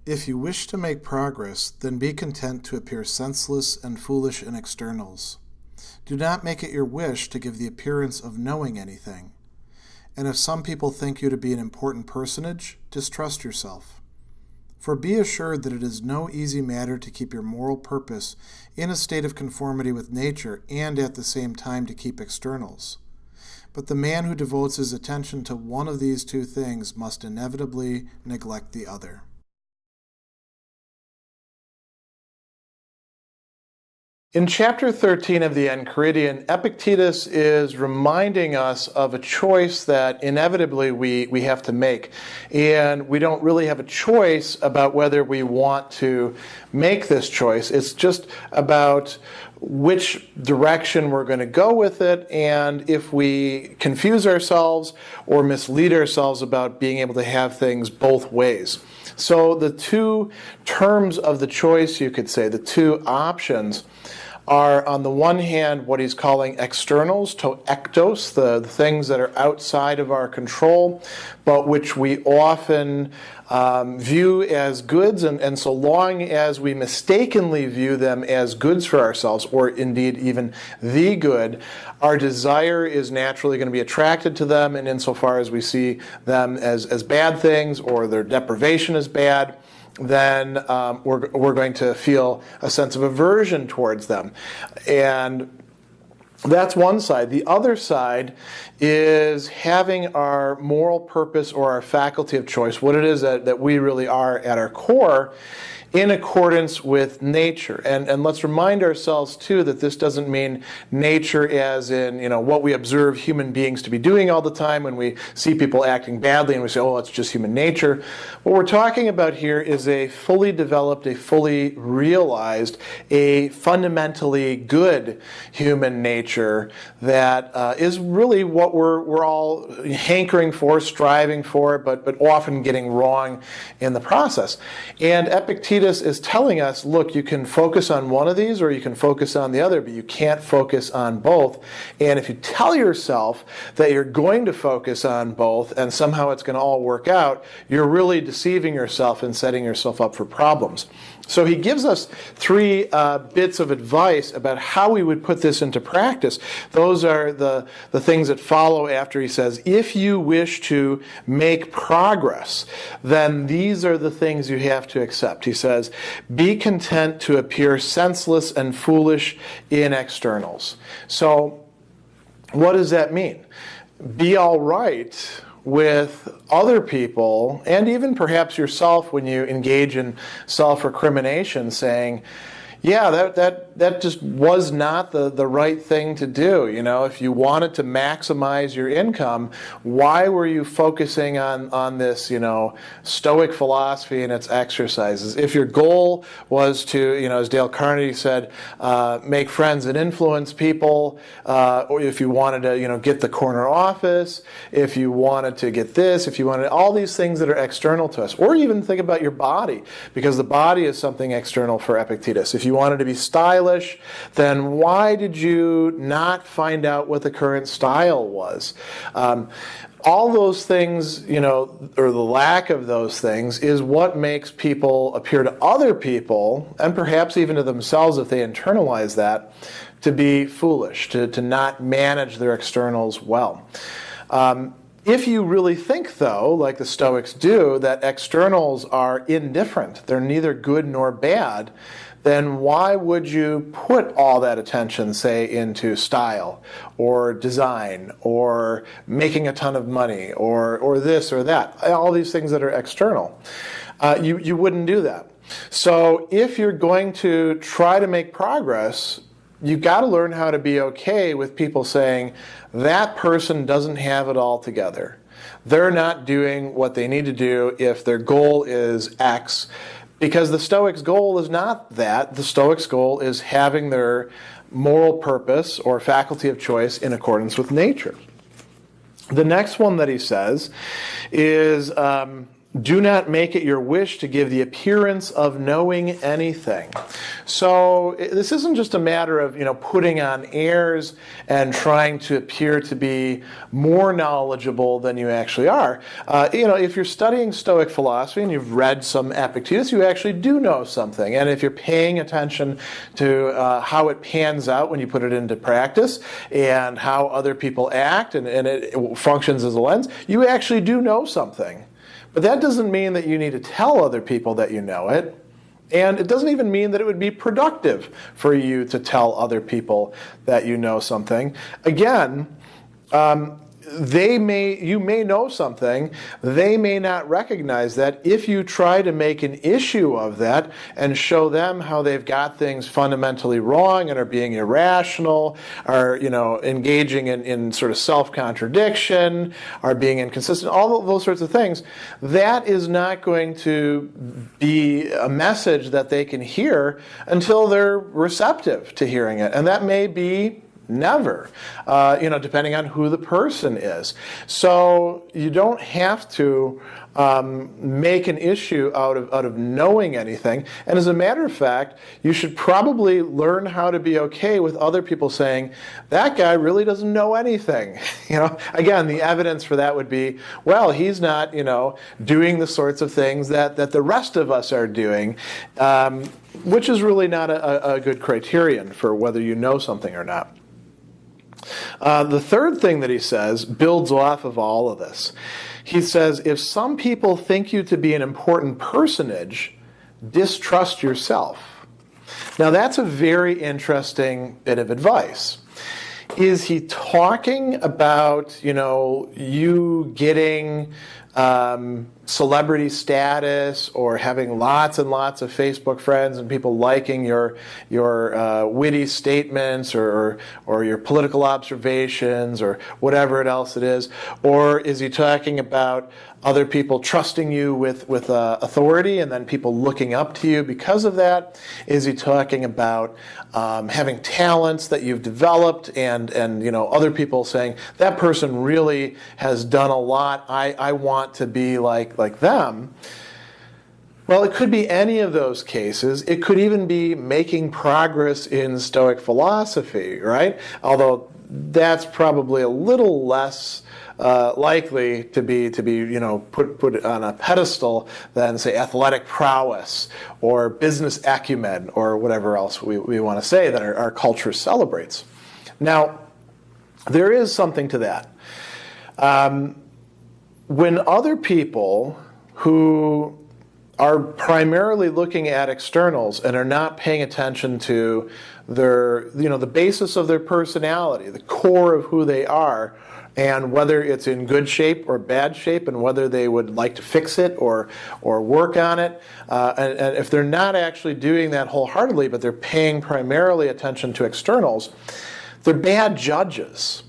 If you wish to make progress, then be content to appear senseless and foolish in externals. Do not make it your wish to give the appearance of knowing anything. And if some people think you to be an important personage, distrust yourself. For be assured that it is no easy matter to keep your moral purpose in a state of conformity with nature and at the same time to keep externals. But the man who devotes his attention to one of these two things must inevitably neglect the other. In chapter 13 of the Enchiridion, Epictetus is reminding us of a choice that inevitably we have to make. And we don't really have a choice about whether we want to make this choice. It's just about which direction we're going to go with it, and if we confuse ourselves or mislead ourselves about being able to have things both ways. So the two terms of the choice, you could say, the two options, are on the one hand what he's calling externals, to ektos, the things that are outside of our control, but which we often view as goods, and so long as we mistakenly view them as goods for ourselves, or indeed even the good, our desire is naturally going to be attracted to them, and insofar as we see them as bad things, or their deprivation is bad, then we're going to feel a sense of aversion towards them. And that's one side. The other side is having our moral purpose or our faculty of choice, what it is that we really are at our core, in accordance with nature. And let's remind ourselves, too, that this doesn't mean nature as in, what we observe human beings to be doing all the time when we see people acting badly and we say, oh, it's just human nature. What we're talking about here is a fully developed, a fully realized, a fundamentally good human nature that is really what we're all hankering for, striving for, but often getting wrong in the process. And Epictetus is telling us, look, you can focus on one of these or you can focus on the other, but you can't focus on both. And if you tell yourself that you're going to focus on both and somehow it's going to all work out, you're really deceiving yourself and setting yourself up for problems. So he gives us three bits of advice about how we would put this into practice. Those are the things that follow after he says, if you wish to make progress, then these are the things you have to accept. He says, be content to appear senseless and foolish in externals. So what does that mean? Be all right with other people, and even perhaps yourself when you engage in self-recrimination, saying, yeah, that just was not the right thing to do. If you wanted to maximize your income, why were you focusing on this, Stoic philosophy and its exercises? If your goal was to, as Dale Carnegie said, make friends and influence people, or if you wanted to, get the corner office, if you wanted to get this, if you wanted all these things that are external to us, or even think about your body, because the body is something external for Epictetus. If you wanted to be stylish, then why did you not find out what the current style was? All those things, or the lack of those things, is what makes people appear to other people, and perhaps even to themselves if they internalize that, to be foolish, to not manage their externals well. If you really think, though, like the Stoics do, that externals are indifferent, they're neither good nor bad, then why would you put all that attention, say, into style or design or making a ton of money or this or that, all these things that are external? You wouldn't do that. So if you're going to try to make progress, you've got to learn how to be okay with people saying, that person doesn't have it all together. They're not doing what they need to do if their goal is X. Because the Stoics' goal is not that. The Stoics' goal is having their moral purpose or faculty of choice in accordance with nature. The next one that he says is do not make it your wish to give the appearance of knowing anything. So this isn't just a matter of, putting on airs and trying to appear to be more knowledgeable than you actually are. If you're studying Stoic philosophy and you've read some Epictetus, you actually do know something. And if you're paying attention to how it pans out when you put it into practice and how other people act and it functions as a lens, you actually do know something. But that doesn't mean that you need to tell other people that you know it. And it doesn't even mean that it would be productive for you to tell other people that you know something. Again, you may know something, they may not recognize that. If you try to make an issue of that and show them how they've got things fundamentally wrong and are being irrational, are engaging in sort of self-contradiction, are being inconsistent, all of those sorts of things, that is not going to be a message that they can hear until they're receptive to hearing it. And that may be never, depending on who the person is. So you don't have to make an issue out of knowing anything. And as a matter of fact, you should probably learn how to be okay with other people saying, that guy really doesn't know anything. Again, the evidence for that would be, well, he's not, doing the sorts of things that the rest of us are doing, which is really not a good criterion for whether you know something or not. The third thing that he says builds off of all of this. He says, if some people think you to be an important personage, distrust yourself. Now that's a very interesting bit of advice. Is he talking about, you getting celebrity status or having lots and lots of Facebook friends and people liking your witty statements or your political observations or whatever else it is? Or is he talking about other people trusting you with authority and then people looking up to you because of that? Is he talking about having talents that you've developed and other people saying, that person really has done a lot, I want to be like them? Well, it could be any of those cases. It could even be making progress in Stoic philosophy, right? Although that's probably a little less likely to be put on a pedestal than, say, athletic prowess or business acumen or whatever else we want to say that our culture celebrates. Now, there is something to that. When other people who are primarily looking at externals and are not paying attention to their, the basis of their personality, the core of who they are, and whether it's in good shape or bad shape, and whether they would like to fix it or work on it, and if they're not actually doing that wholeheartedly, but they're paying primarily attention to externals, they're bad judges.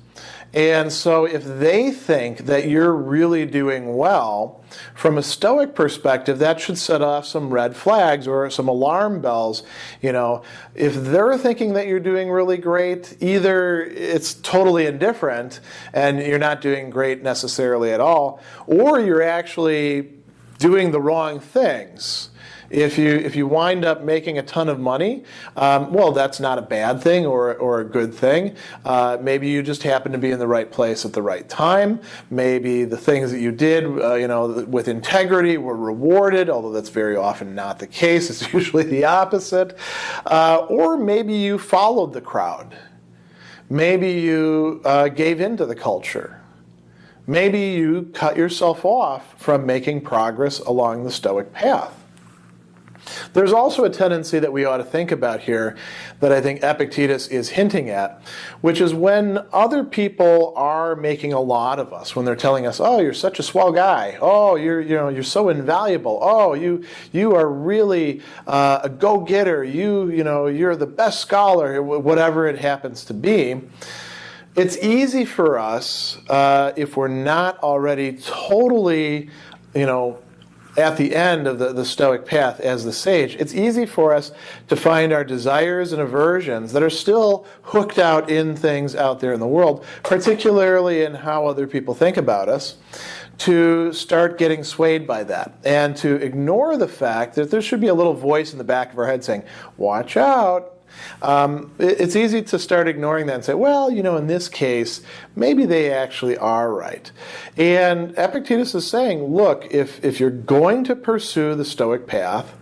And so if they think that you're really doing well, from a Stoic perspective, that should set off some red flags or some alarm bells. If they're thinking that you're doing really great, either it's totally indifferent and you're not doing great necessarily at all, or you're actually doing the wrong things. If you wind up making a ton of money, well, that's not a bad thing or a good thing. Maybe you just happen to be in the right place at the right time. Maybe the things that you did, with integrity were rewarded, although that's very often not the case. It's usually the opposite. Or maybe you followed the crowd. Maybe you gave in to the culture. Maybe you cut yourself off from making progress along the Stoic path. There's also a tendency that we ought to think about here that I think Epictetus is hinting at, which is when other people are making a lot of us, when they're telling us, oh, you're such a swell guy, oh, you're so invaluable, oh, you are really a go-getter, you're the best scholar, whatever it happens to be. It's easy for us, if we're not already totally, at the end of the Stoic path as the sage, it's easy for us to find our desires and aversions that are still hooked out in things out there in the world, particularly in how other people think about us, to start getting swayed by that and to ignore the fact that there should be a little voice in the back of our head saying, watch out. It's easy to start ignoring that and say, well, in this case, maybe they actually are right. And Epictetus is saying, look, if you're going to pursue the Stoic path,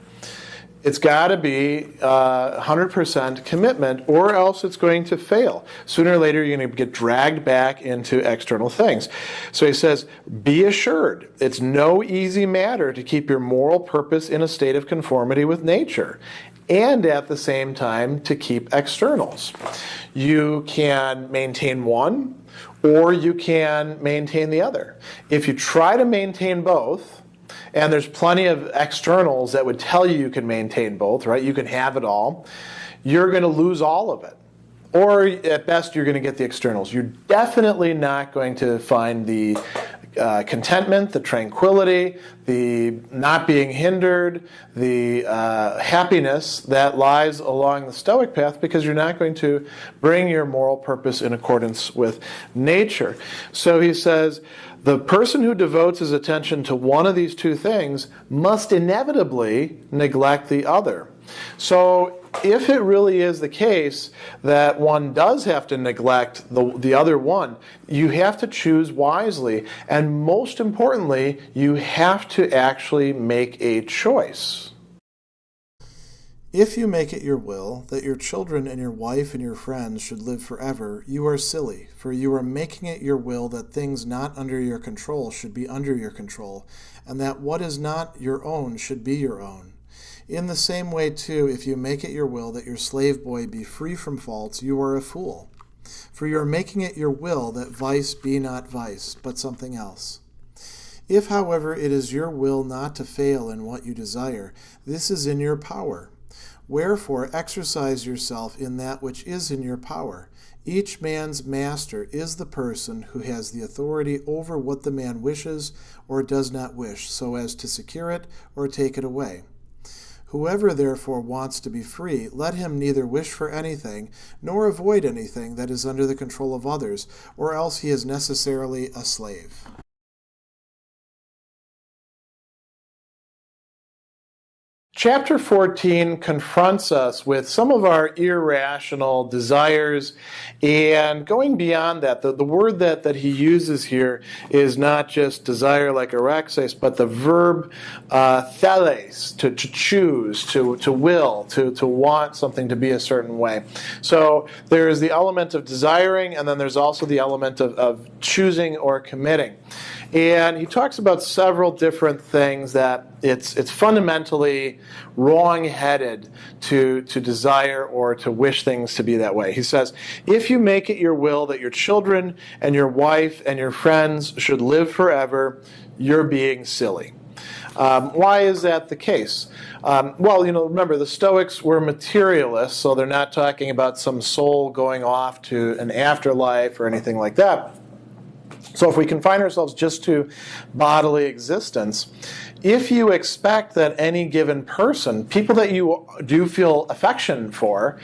it's got to be 100% commitment, or else it's going to fail. Sooner or later, you're going to get dragged back into external things. So he says, be assured, it's no easy matter to keep your moral purpose in a state of conformity with nature, and at the same time to keep externals. You can maintain one, or you can maintain the other. If you try to maintain both, and there's plenty of externals that would tell you can maintain both, right? You can have it all. You're going to lose all of it. Or at best, you're going to get the externals. You're definitely not going to find the contentment, the tranquility, the not being hindered, the happiness that lies along the Stoic path, because you're not going to bring your moral purpose in accordance with nature. So he says, the person who devotes his attention to one of these two things must inevitably neglect the other. So if it really is the case that one does have to neglect the other one, you have to choose wisely. And most importantly, you have to actually make a choice. If you make it your will that your children and your wife and your friends should live forever, you are silly, for you are making it your will that things not under your control should be under your control, and that what is not your own should be your own. In the same way, too, if you make it your will that your slave boy be free from faults, you are a fool, for you are making it your will that vice be not vice, but something else. If, however, it is your will not to fail in what you desire, this is in your power. Wherefore, exercise yourself in that which is in your power. Each man's master is the person who has the authority over what the man wishes or does not wish, so as to secure it or take it away. Whoever therefore wants to be free, let him neither wish for anything, nor avoid anything that is under the control of others, or else he is necessarily a slave. Chapter 14 confronts us with some of our irrational desires, and going beyond that, the word that he uses here is not just desire like erexes, but the verb theles, to choose, to will, to want something to be a certain way. So there is the element of desiring, and then there's also the element of choosing or committing. And he talks about several different things that it's fundamentally wrong-headed to desire or to wish things to be that way. He says, if you make it your will that your children and your wife and your friends should live forever, you're being silly. Why is that the case? Well, remember, the Stoics were materialists, so they're not talking about some soul going off to an afterlife or anything like that. So if we confine ourselves just to bodily existence, if you expect that any given person, people that you do feel affection for,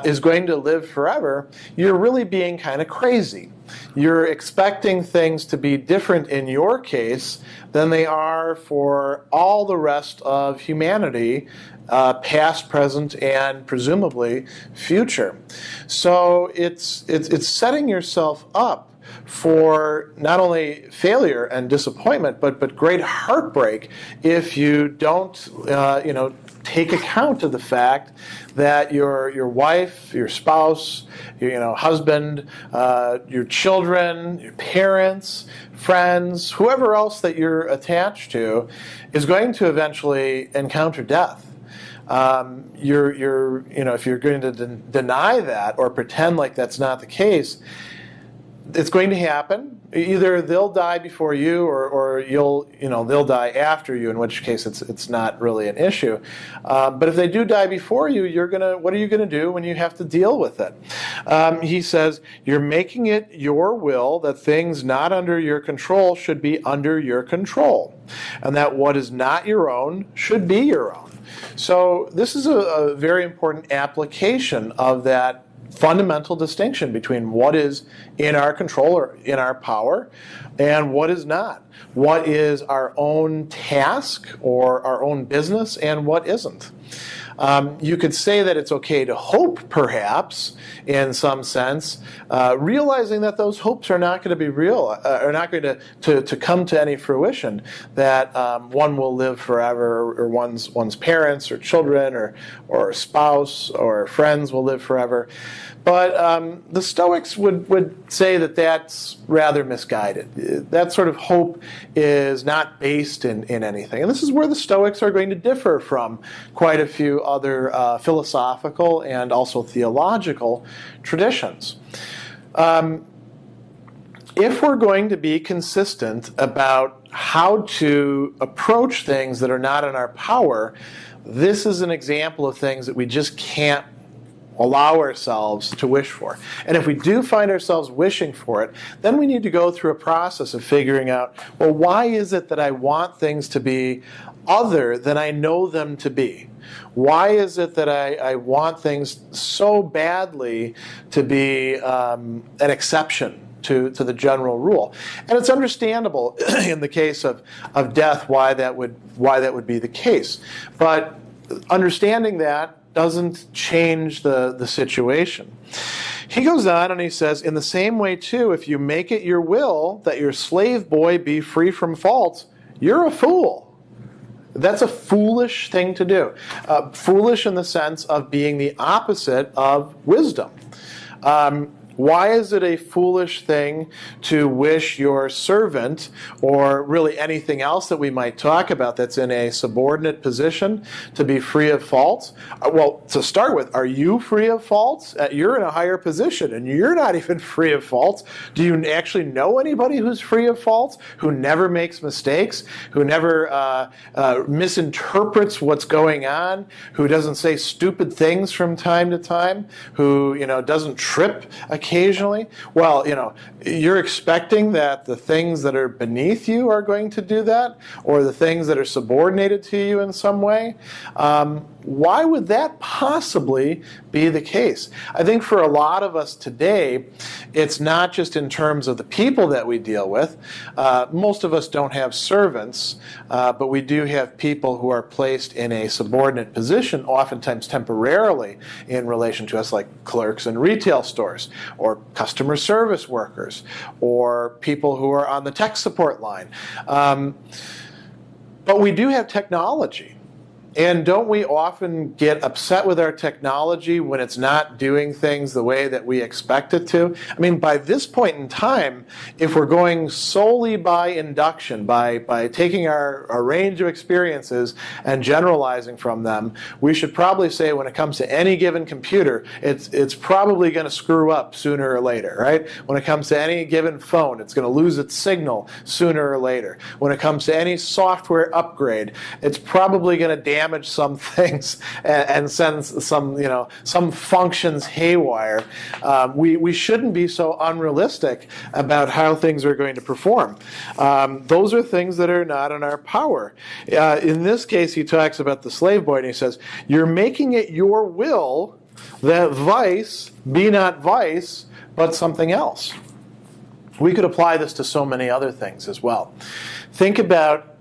is going to live forever, you're really being kind of crazy. You're expecting things to be different in your case than they are for all the rest of humanity, past, present, and presumably future. So it's setting yourself up for not only failure and disappointment, but great heartbreak if you don't, take account of the fact that your wife, your spouse, your husband, your children, your parents, friends, whoever else that you're attached to, is going to eventually encounter death. If you're going to deny that or pretend like that's not the case, it's going to happen. Either they'll die before you, or they'll die after you, in which case it's not really an issue. But if they do die before you, what are you gonna do when you have to deal with it? He says, you're making it your will that things not under your control should be under your control, and that what is not your own should be your own. So this is a very important application of that fundamental distinction between what is in our control or in our power and what is not. What is our own task or our own business and what isn't. You could say that it's okay to hope, perhaps, in some sense, realizing that those hopes are not going to be real, are not going to come to any fruition, that one will live forever, or one's parents or children or a spouse or friends will live forever. But the Stoics would say that that's rather misguided. That sort of hope is not based in anything. And this is where the Stoics are going to differ from quite a few other philosophical and also theological traditions. If we're going to be consistent about how to approach things that are not in our power, this is an example of things that we just can't allow ourselves to wish for. And if we do find ourselves wishing for it, then we need to go through a process of figuring out, well, why is it that I want things to be other than I know them to be? Why is it that I want things so badly to be an exception to the general rule? And it's understandable in the case of death why that would be the case. But understanding that doesn't change the situation. He goes on and he says, in the same way too, if you make it your will that your slave boy be free from faults, you're a fool. That's a foolish thing to do. Foolish in the sense of being the opposite of wisdom. Why is it a foolish thing to wish your servant, or really anything else that we might talk about that's in a subordinate position, to be free of faults? Well, to start with, are you free of faults? You're in a higher position, and you're not even free of faults. Do you actually know anybody who's free of faults, who never makes mistakes, who never misinterprets what's going on, who doesn't say stupid things from time to time, who doesn't trip occasionally? Well, you're expecting that the things that are beneath you are going to do that, or the things that are subordinated to you in some way. Why would that possibly be the case? I think for a lot of us today, it's not just in terms of the people that we deal with. Most of us don't have servants, but we do have people who are placed in a subordinate position, oftentimes temporarily, in relation to us, like clerks in retail stores, or customer service workers, or people who are on the tech support line. But we do have technology. And don't we often get upset with our technology when it's not doing things the way that we expect it to? I mean, by this point in time, if we're going solely by induction, by taking our range of experiences and generalizing from them, we should probably say when it comes to any given computer, it's probably going to screw up sooner or later, right? When it comes to any given phone, it's going to lose its signal sooner or later. When it comes to any software upgrade, it's probably going to damage some things and send some functions haywire. We shouldn't be so unrealistic about how things are going to perform. Those are things that are not in our power. In this case, he talks about the slave boy, and he says, you're making it your will that vice be not vice, but something else. We could apply this to so many other things as well. Think about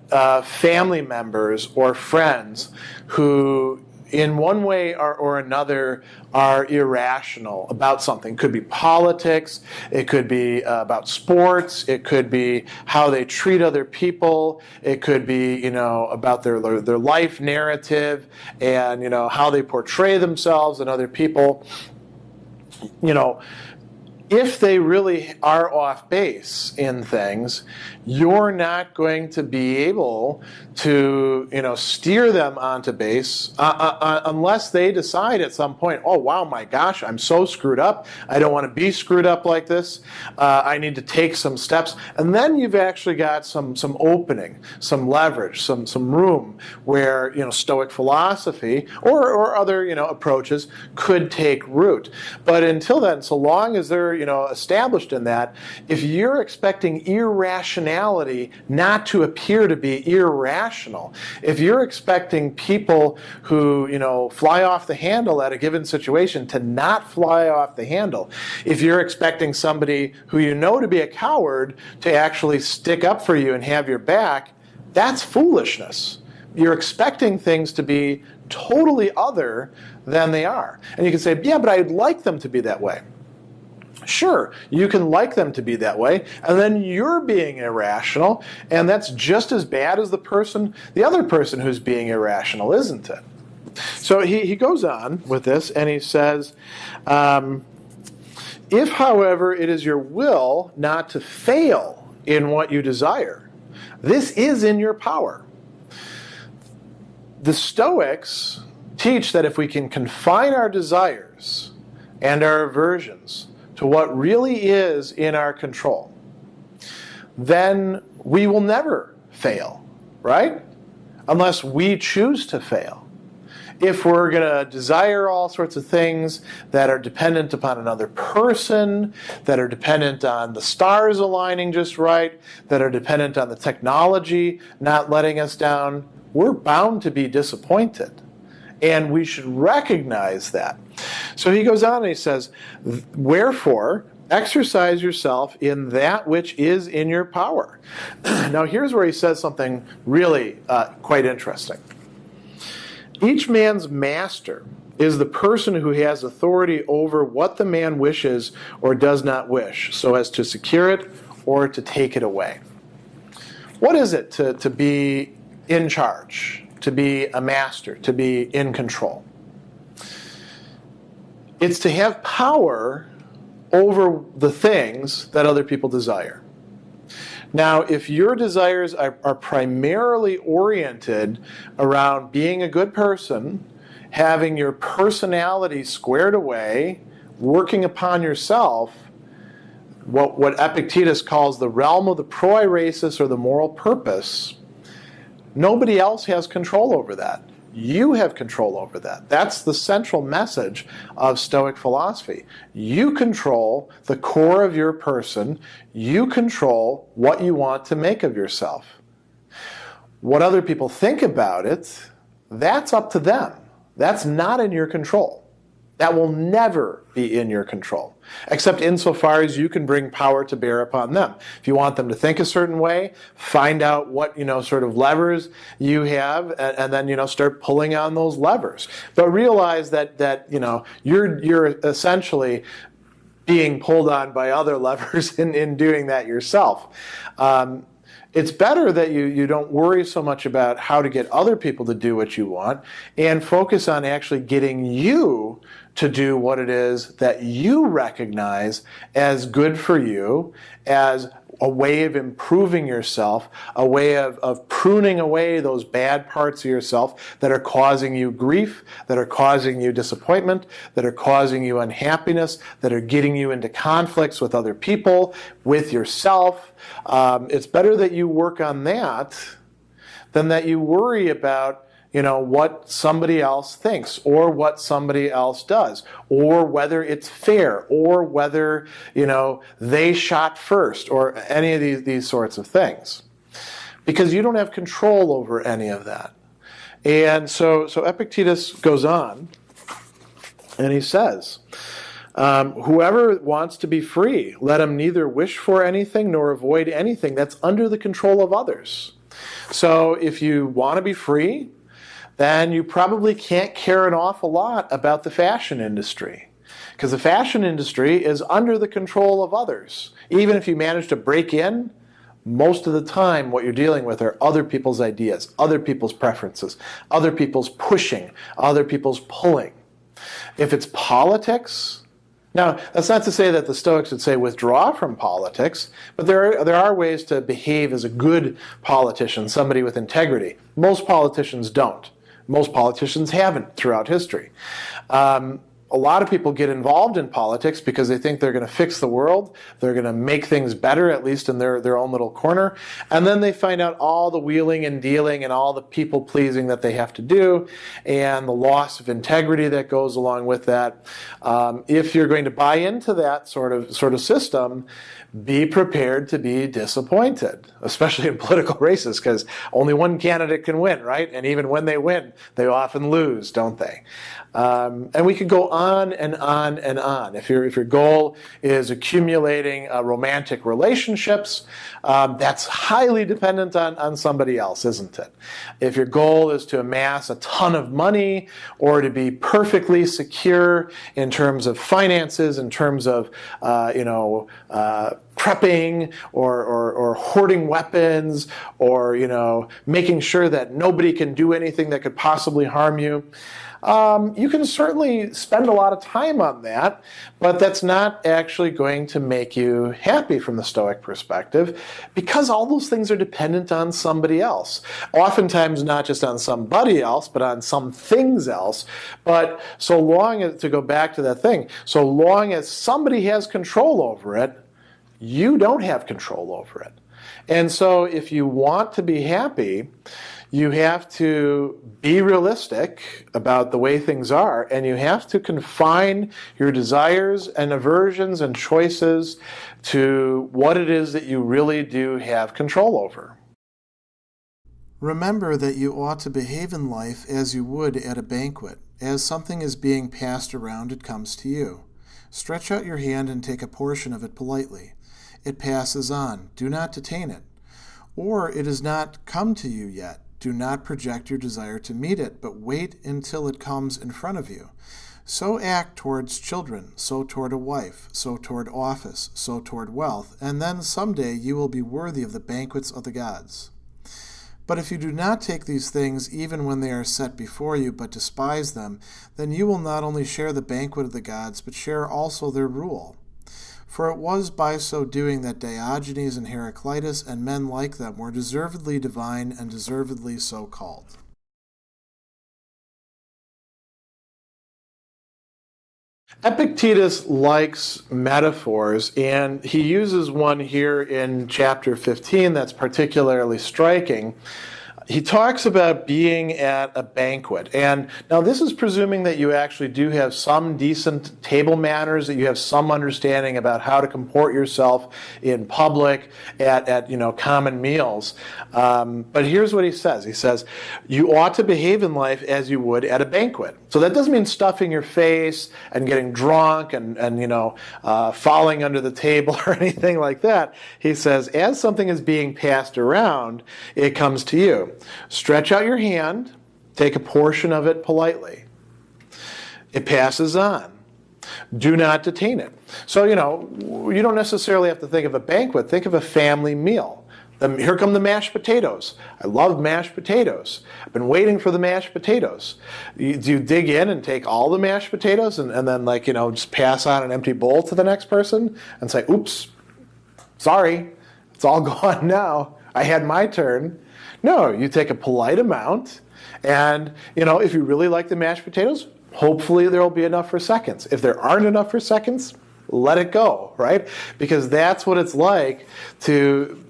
family members or friends who in one way or another are irrational about something. It could be politics, it could be about sports, it could be how they treat other people, it could be about their life narrative and how they portray themselves and other people. If they really are off base in things, you're not going to be able to, steer them onto base unless they decide at some point, oh, wow, my gosh, I'm so screwed up. I don't want to be screwed up like this. I need to take some steps. And then you've actually got some opening, some leverage, some room where, Stoic philosophy or other, approaches could take root. But until then, so long as they're, established in that, if you're expecting irrationality not to appear to be irrational, if you're expecting people who, fly off the handle at a given situation to not fly off the handle, if you're expecting somebody who you know to be a coward to actually stick up for you and have your back, that's foolishness. You're expecting things to be totally other than they are. And you can say, yeah, but I'd like them to be that way. Sure, you can like them to be that way, and then you're being irrational, and that's just as bad as the other person who's being irrational, isn't it? So he goes on with this, and he says, if, however, it is your will not to fail in what you desire, this is in your power. The Stoics teach that if we can confine our desires and our aversions to what really is in our control, then we will never fail, right? Unless we choose to fail. If we're going to desire all sorts of things that are dependent upon another person, that are dependent on the stars aligning just right, that are dependent on the technology not letting us down, we're bound to be disappointed. And we should recognize that. So he goes on and he says, wherefore, exercise yourself in that which is in your power. Now here's where he says something really quite interesting. Each man's master is the person who has authority over what the man wishes or does not wish, so as to secure it or to take it away. What is it to be in charge, to be a master, to be in control? It's to have power over the things that other people desire. Now, if your desires are primarily oriented around being a good person, having your personality squared away, working upon yourself, what Epictetus calls the realm of the proirasis or the moral purpose, nobody else has control over that. You have control over that. That's the central message of Stoic philosophy. You control the core of your person. You control what you want to make of yourself. What other people think about it, that's up to them. That's not in your control. That will never be in your control, except insofar as you can bring power to bear upon them. If you want them to think a certain way, find out what sort of levers you have, and then start pulling on those levers. But realize that you're essentially being pulled on by other levers in doing that yourself. It's better that you don't worry so much about how to get other people to do what you want and focus on actually getting you to do what it is that you recognize as good for you, as a way of improving yourself, a way of pruning away those bad parts of yourself that are causing you grief, that are causing you disappointment, that are causing you unhappiness, that are getting you into conflicts with other people, with yourself. It's better that you work on that than that you worry about what somebody else thinks or what somebody else does, or whether it's fair, or whether, they shot first, or any of these sorts of things. Because you don't have control over any of that. And so Epictetus goes on, and he says, whoever wants to be free, let him neither wish for anything nor avoid anything that's under the control of others. So if you want to be free, then you probably can't care an awful lot about the fashion industry. Because the fashion industry is under the control of others. Even if you manage to break in, most of the time what you're dealing with are other people's ideas, other people's preferences, other people's pushing, other people's pulling. If it's politics, now that's not to say that the Stoics would say withdraw from politics, but there are ways to behave as a good politician, somebody with integrity. Most politicians don't. Most politicians haven't throughout history. a lot of people get involved in politics because they think they're going to fix the world, they're going to make things better, at least in their own little corner, and then they find out all the wheeling and dealing and all the people pleasing that they have to do, and the loss of integrity that goes along with that. If you're going to buy into that sort of system, be prepared to be disappointed, especially in political races, because only one candidate can win, right? And even when they win, they often lose, don't they? And we could go on and on and on. If your goal is accumulating romantic relationships, that's highly dependent on somebody else, isn't it? If your goal is to amass a ton of money or to be perfectly secure in terms of finances, in terms of prepping or hoarding weapons, or making sure that nobody can do anything that could possibly harm you, you can certainly spend a lot of time on that, but that's not actually going to make you happy from the Stoic perspective, because all those things are dependent on somebody else. Oftentimes not just on somebody else, but on some things else. But so long as, to go back to that thing, so long as somebody has control over it, you don't have control over it. And so if you want to be happy, you have to be realistic about the way things are, and you have to confine your desires and aversions and choices to what it is that you really do have control over. Remember that you ought to behave in life as you would at a banquet. As something is being passed around, it comes to you. Stretch out your hand and take a portion of it politely. It passes on. Do not detain it. Or it has not come to you yet. Do not project your desire to meet it, but wait until it comes in front of you. So act towards children, so toward a wife, so toward office, so toward wealth, and then someday you will be worthy of the banquets of the gods. But if you do not take these things even when they are set before you, but despise them, then you will not only share the banquet of the gods, but share also their rule. For it was by so doing that Diogenes and Heraclitus and men like them were deservedly divine and deservedly so called. Epictetus likes metaphors, and he uses one here in chapter 15 that's particularly striking. He talks about being at a banquet. And now this is presuming that you actually do have some decent table manners, that you have some understanding about how to comport yourself in public at common meals. But here's what he says. He says, you ought to behave in life as you would at a banquet. So that doesn't mean stuffing your face and getting drunk and falling under the table or anything like that. He says, as something is being passed around, it comes to you. Stretch out your hand, take a portion of it politely. It passes on. Do not detain it. So, you don't necessarily have to think of a banquet. Think of a family meal. Here come the mashed potatoes. I love mashed potatoes. I've been waiting for the mashed potatoes. Do you dig in and take all the mashed potatoes and then just pass on an empty bowl to the next person and say, oops, sorry, it's all gone now. I had my turn. No, you take a polite amount, and if you really like the mashed potatoes, hopefully there will be enough for seconds. If there aren't enough for seconds, let it go, right? Because that's what it's like to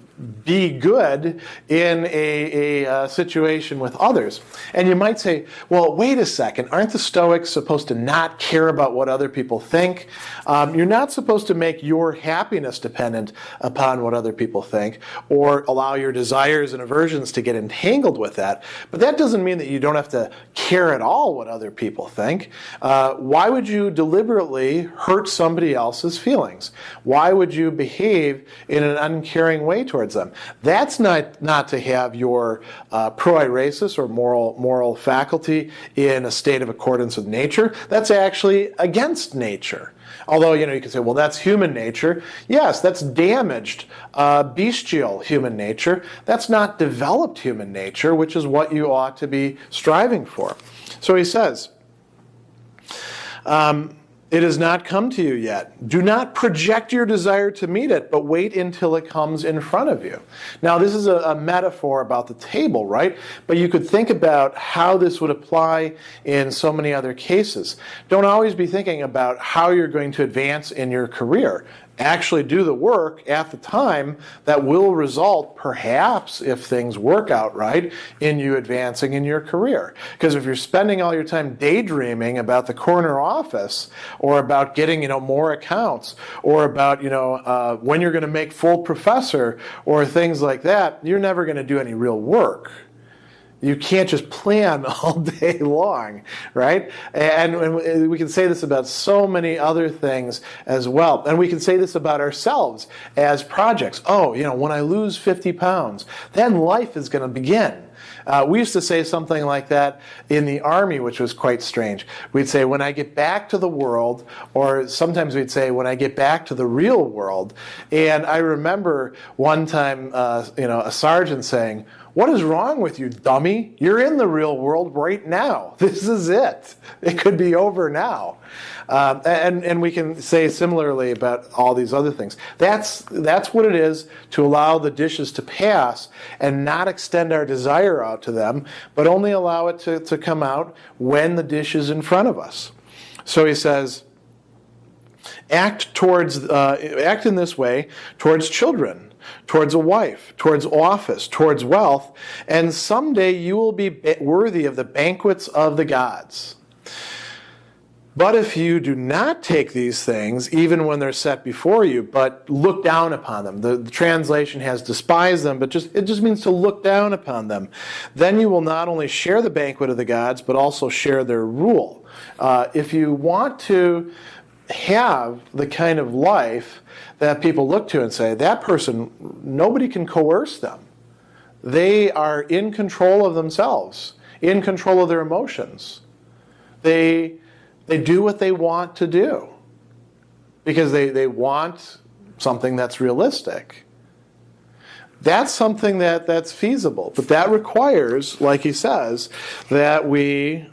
be good in a situation with others. And you might say, well, wait a second, aren't the Stoics supposed to not care about what other people think? You're not supposed to make your happiness dependent upon what other people think, or allow your desires and aversions to get entangled with that. But that doesn't mean that you don't have to care at all what other people think. Why would you deliberately hurt somebody else's feelings? Why would you behave in an uncaring way towards them? That's not to have your proairesis or moral faculty in a state of accordance with nature. That's actually against nature. Although, you can say, well, that's human nature. Yes, that's damaged, bestial human nature. That's not developed human nature, which is what you ought to be striving for. So he says, It has not come to you yet. Do not project your desire to meet it, but wait until it comes in front of you. Now, this is a metaphor about the table, right? But you could think about how this would apply in so many other cases. Don't always be thinking about how you're going to advance in your career. Actually do the work at the time that will result, perhaps, if things work out right, in you advancing in your career. Because if you're spending all your time daydreaming about the corner office, or about getting, more accounts, or about, when you're going to make full professor, or things like that, you're never going to do any real work. You can't just plan all day long, right? And we can say this about so many other things as well. And we can say this about ourselves as projects. Oh, when I lose 50 pounds, then life is going to begin. We used to say something like that in the Army, which was quite strange. We'd say, when I get back to the world, or sometimes we'd say, when I get back to the real world. And I remember one time, a sergeant saying, "What is wrong with you, dummy? You're in the real world right now. This is it. It could be over now." And we can say similarly about all these other things. That's what it is to allow the dishes to pass and not extend our desire out to them, but only allow it to come out when the dish is in front of us. So he says, act in this way towards children, towards a wife, towards office, towards wealth, and someday you will be worthy of the banquets of the gods. But if you do not take these things, even when they're set before you, but look down upon them, the translation has despise them, but it just means to look down upon them, then you will not only share the banquet of the gods, but also share their rule. If you want to have the kind of life that people look to and say, that person, nobody can coerce them. They are in control of themselves, in control of their emotions. They do what they want to do because they want something that's realistic. That's something that's feasible, but that requires, like he says, that we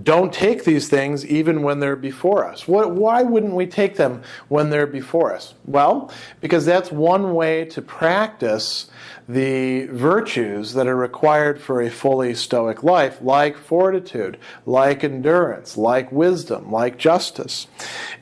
don't take these things even when they're before us. Why wouldn't we take them when they're before us? Well, because that's one way to practice the virtues that are required for a fully Stoic life, like fortitude, like endurance, like wisdom, like justice.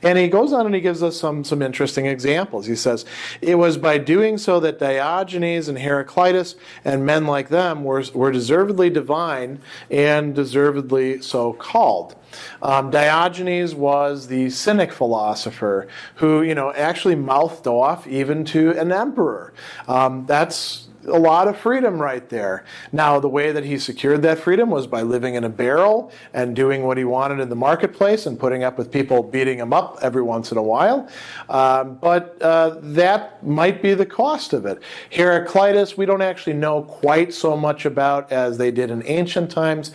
And he goes on and he gives us some interesting examples. He says, it was by doing so that Diogenes and Heraclitus and men like them were deservedly divine and deservedly so called. Diogenes was the Cynic philosopher who, actually mouthed off even to an emperor. That's a lot of freedom right there. Now, the way that he secured that freedom was by living in a barrel and doing what he wanted in the marketplace and putting up with people beating him up every once in a while. But that might be the cost of it. Heraclitus, we don't actually know quite so much about as they did in ancient times,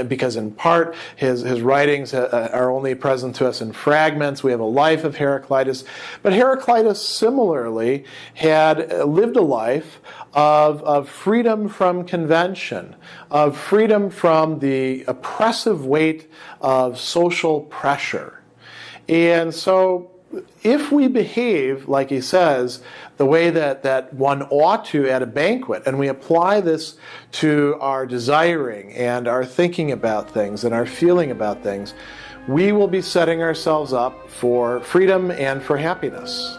because in part his writings are only present to us in fragments. We have a life of Heraclitus. But Heraclitus similarly had lived a life of freedom from convention, of freedom from the oppressive weight of social pressure. And so if we behave, like he says, the way that one ought to at a banquet, and we apply this to our desiring and our thinking about things and our feeling about things, we will be setting ourselves up for freedom and for happiness.